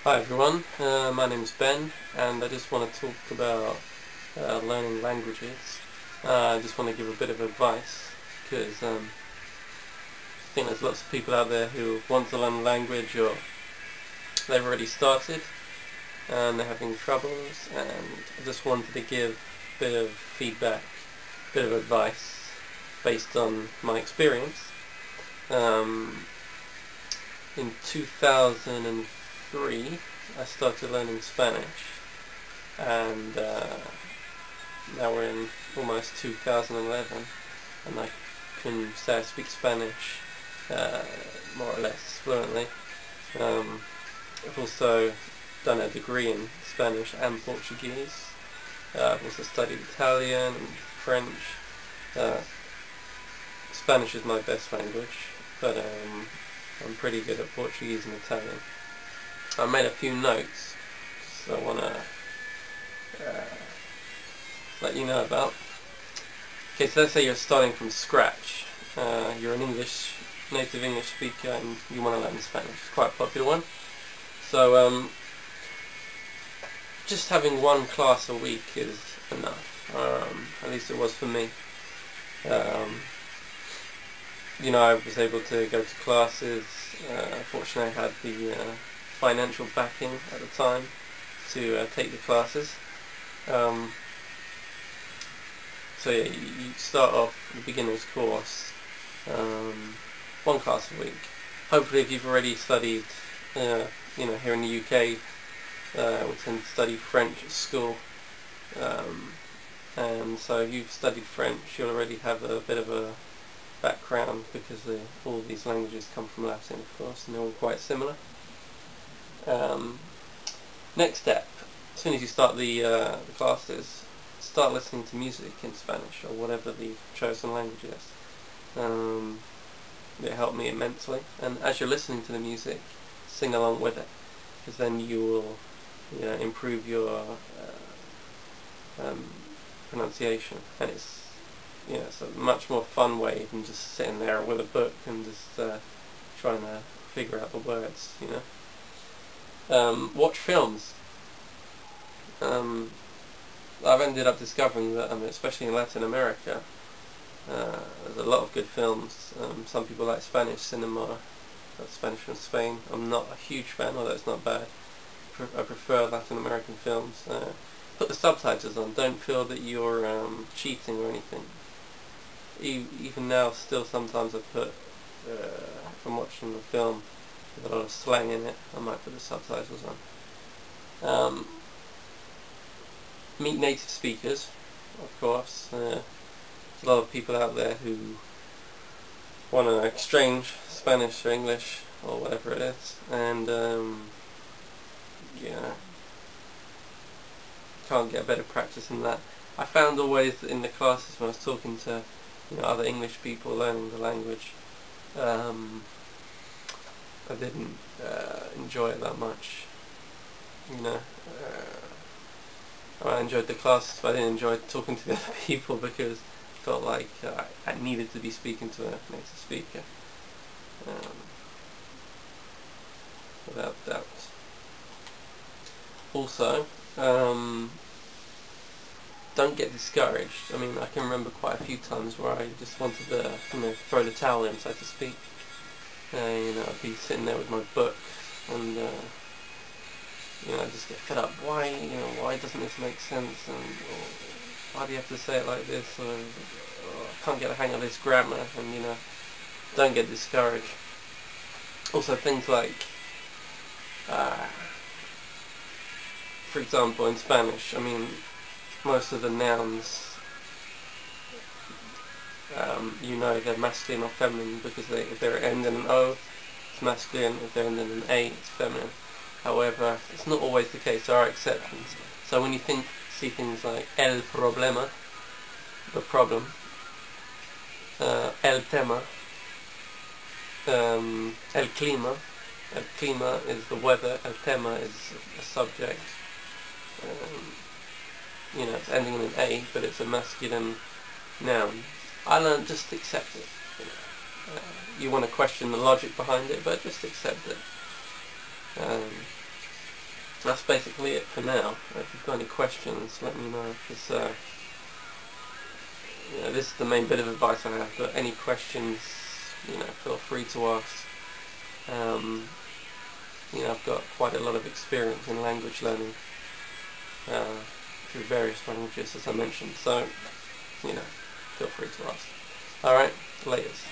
Hi everyone, my name is Ben, and I just want to talk about learning languages. I just want to give a bit of advice because I think there's lots of people out there who want to learn a language, or they've already started and they're having troubles, and I just wanted to give a bit of feedback, a bit of advice based on my experience. In 2003 I started learning Spanish, and now we're in almost 2011, and I can say I speak Spanish more or less fluently. I've also done a degree in Spanish and Portuguese. I've also studied Italian and French. Spanish is my best language, but I'm pretty good at Portuguese and Italian. I made a few notes, so I want to let you know about. Okay, so let's say you're starting from scratch. You're an native English speaker, and you want to learn Spanish. It's quite a popular one. So just having one class a week is enough. At least it was for me. I was able to go to classes. Fortunately, I had the financial backing at the time to take the classes. So yeah, you start off the beginner's course, one class a week. Hopefully, if you've already studied, here in the UK, we tend to study French at school, and so if you've studied French, you'll already have a bit of a background, because all these languages come from Latin, of course, and they're all quite similar. Next step, as soon as you start the classes, start listening to music in Spanish, or whatever the chosen language is. It helped me immensely, and as you're listening to the music, sing along with it, because then you will improve your pronunciation, and it's a much more fun way than just sitting there with a book and just trying to figure out the words. Watch films. I've ended up discovering that, especially in Latin America, there's a lot of good films. Some people like Spanish cinema, Spanish from Spain. I'm not a huge fan, although it's not bad. I prefer Latin American films. Put the subtitles on. Don't feel that you're cheating or anything. Even now, still sometimes I put, if I'm watching a film with a lot of slang in it, I might put the subtitles on. Meet native speakers, of course. There's a lot of people out there who want to exchange Spanish or English or whatever it is, and can't get a better practice than that. I found always in the classes when I was talking to other English people learning the language, I didn't enjoy it that much. I enjoyed the classes, but I didn't enjoy talking to the other people, because I felt like I needed to be speaking to a native speaker, without doubt. Also, don't get discouraged. I can remember quite a few times where I just wanted to, throw the towel in, so to speak. I'd be sitting there with my book, and I just get fed up. Why doesn't this make sense? And why do you have to say it like this? Or I can't get a hang of this grammar. And don't get discouraged. Also, things like, for example, in Spanish, most of the nouns, they're masculine or feminine, because if they end in an O, it's masculine. If they end in an A, it's feminine. However, it's not always the case. There are exceptions. So when you see things like el problema, the problem, el tema, el clima is the weather, el tema is a subject. It's ending in an A, but it's a masculine noun. I learned just accept it. You want to question the logic behind it, but just accept it. that's basically it for now. If you've got any questions, let me know, because this is the main bit of advice I have, but any questions, feel free to ask. I've got quite a lot of experience in language learning through various languages, as I mentioned, so, feel free to ask. Alright, laters.